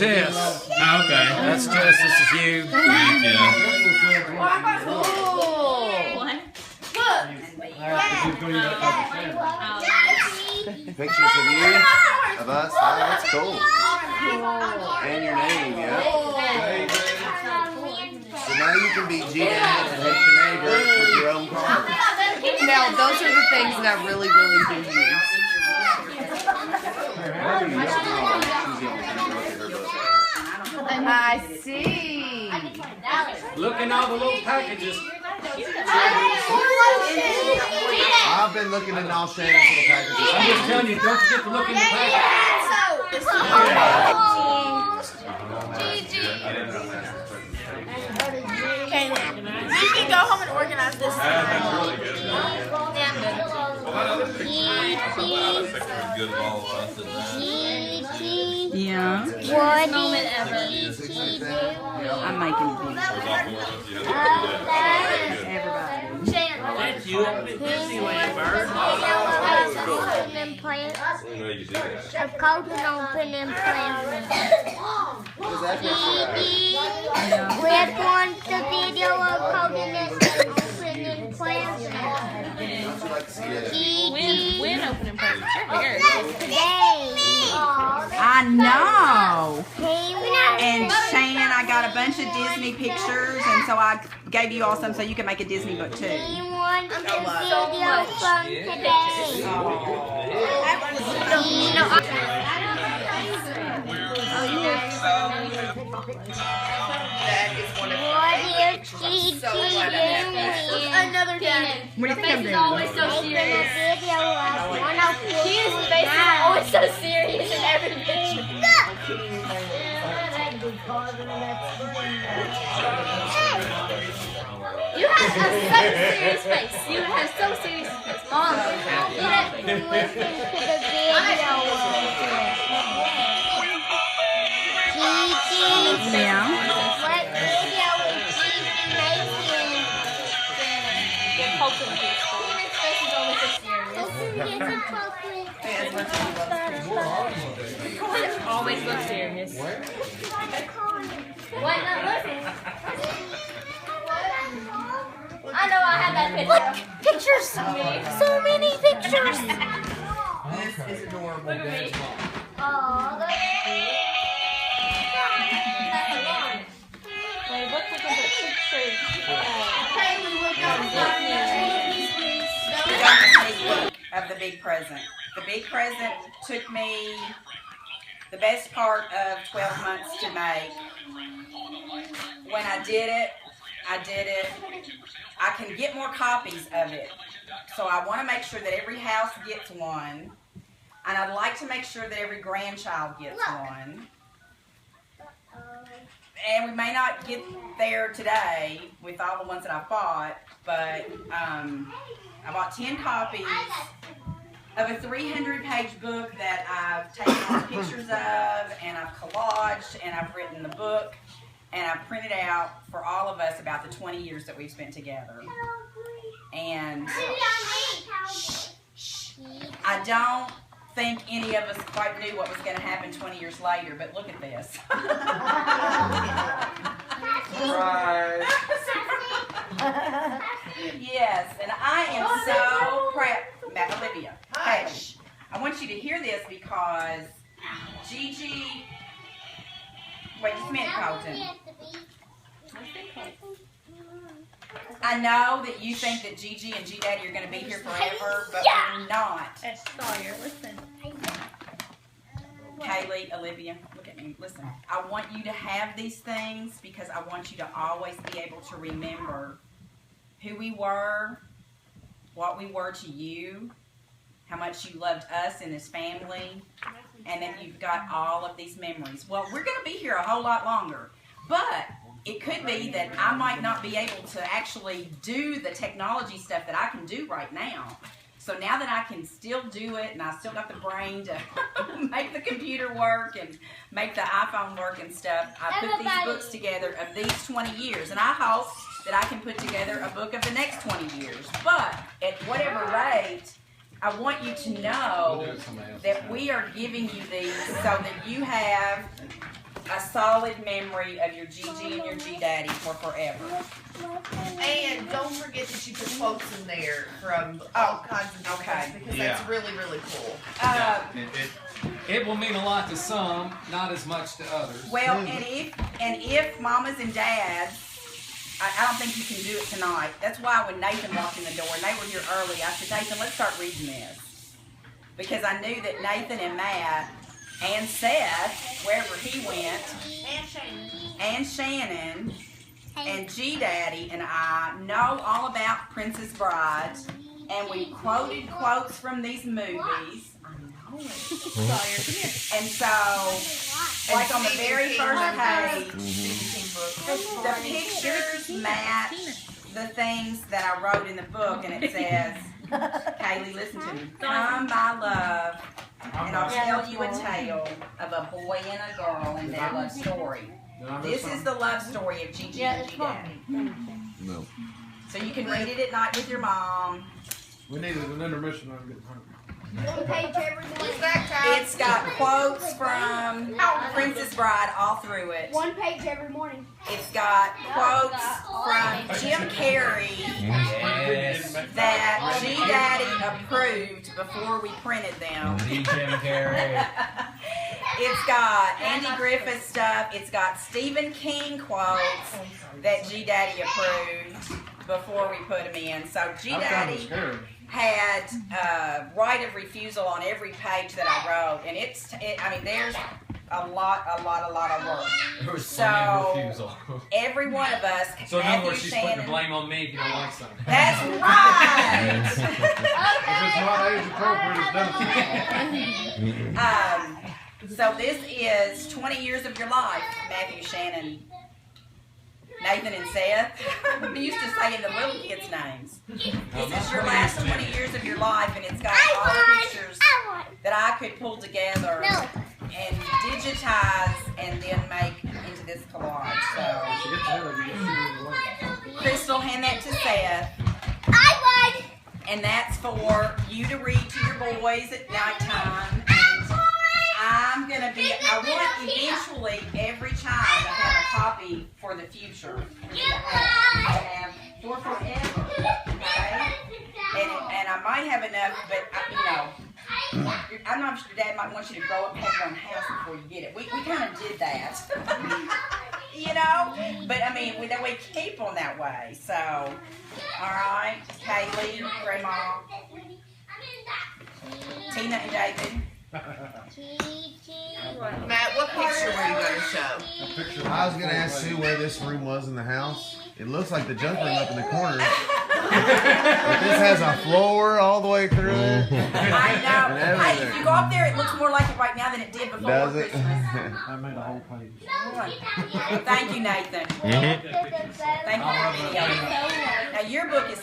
Jess. Oh, okay. That's Jess. This is you. Thank you. Pictures of you, of us. Oh, that's cool. And your name, yeah. So now you can be Gina and hate your neighbor with your own card. Now, those are the things that I really, really do use. I see. Look in all the little packages. I've been looking in all Shannon's little packages. I'm just telling you, don't forget to look in the package. You can go home and organize this. Yeah. What moment ever? I'm making everybody. Thank you. See you later, bird. Of coating open and planting. We're going to video of coating and open and planting. When open and planting? Your hair. Today. I know. Hey, And Shan, I got a bunch of Disney pictures, and so I gave you all some so you can make a Disney book too. we want the video from today. What is she doing? Another day. What do you think I'm doing? Always so Making a serious. video of one of He is basically always so serious in every picture. You have such a serious face. You have so serious face. Mom, listen to the video Gigi, Yeah. what video is Gigi making? His face is always so serious. Always so serious. Why not listen? I know I have that picture. Look, pictures! So many pictures! This is adorable. Oh, look. Wait, look, we can put pictures. Of the big present. The big present took me the best part of 12 months to make. When I did it, I can get more copies of it. So I want to make sure that every house gets one. And I'd like to make sure that every grandchild gets one. And we may not get there today with all the ones that I bought, but I bought 10 copies of a 300-page book that I've taken all the pictures of, and I've collaged, and I've written the book, and I've printed out for all of us about the 20 years that we've spent together. And I don't think any of us quite knew what was going to happen 20 years later, but look at this. Right. Yes, and I am so proud. Olivia, Haley, I want you to hear this because Gigi, wait just a minute, Colton. I know that you think that Gigi and G-Daddy are going to be here forever, but we're not. Sawyer, listen. Haley, Olivia, look at me. Listen, I want you to have these things because I want you to always be able to remember who we were, what we were to you, how much you loved us and this family, and that you've got all of these memories. Well, we're going to be here a whole lot longer, but it could be that I might not be able to actually do the technology stuff that I can do right now. So now that I can still do it, and I still got the brain to make the computer work and make the iPhone work and stuff, I put these books together of these 20 years, and I hope that I can put together a book of the next 20 years. But at whatever rate, I want you to know that we are giving you these so that you have a solid memory of your Gigi and your G-Daddy for forever. And don't forget that you put quotes in there from all kinds of different Okay. because Yeah. that's really, really cool. It will mean a lot to some, not as much to others. Well, and if mamas and dads, I don't think you can do it tonight. That's why when Nathan walked in the door, and they were here early, I said, Nathan, let's start reading this. Because I knew that Nathan and Matt and Seth, wherever he went, and Shannon, and G-Daddy and I know all about Princess Bride, and we quoted quotes from these movies. I know it. And so, like on the very first page, the pictures match the things that I wrote in the book, and it says, Kaylee, listen to me. Come, my love, and I'll tell you a tale of a boy and a girl and their love story. This is the love story of Gigi and G-Daddy. No. So you can read it at night with your mom. We needed an intermission. I'm getting hungry. One page every morning. It's got quotes from Princess Bride all through it. One page every morning. It's got quotes from Jim Carrey Yes. that G-Daddy approved before we printed them. Jim Carrey. It's got Andy Griffith stuff. It's got Stephen King quotes that G-Daddy approved before we put them in. So G-Daddy had right of refusal on every page that I wrote, and I mean, there's a lot of work. There was So, plenty of refusal. Every one of us, So in other Matthew, words, she's putting the Shannon. blame on me if you don't like something. That's right. If it's not age appropriate, it's done. So this is 20 years of your life, Matthew, Shannon, Nathan, and Seth. We used to say in the little kids' names. This is your last 20 years of your life, and it's got all the pictures that I could pull together and digitize and then make into this collage. So, Crystal, hand that to Seth. And that's for you to read to your boys at nighttime. And I want eventually every child to have a copy for the future. To have for forever. Okay? And I might have enough, but I'm not sure your dad might want you to grow up and have your own house before you get it. We kind of did that. But I mean, we keep them that way. So, all right, Kaylee, Grandma, Tina, and David. Matt, what picture were you going to show? I was gonna ask Sue where this room was in the house. It looks like the junk room up in the corner. But this has a floor all the way through it. I know. Hey, if you go up there, it looks more like it right now than it did before Does it? Christmas. I made a whole page. Thank you, Nathan. Thank you for the video. Now your book is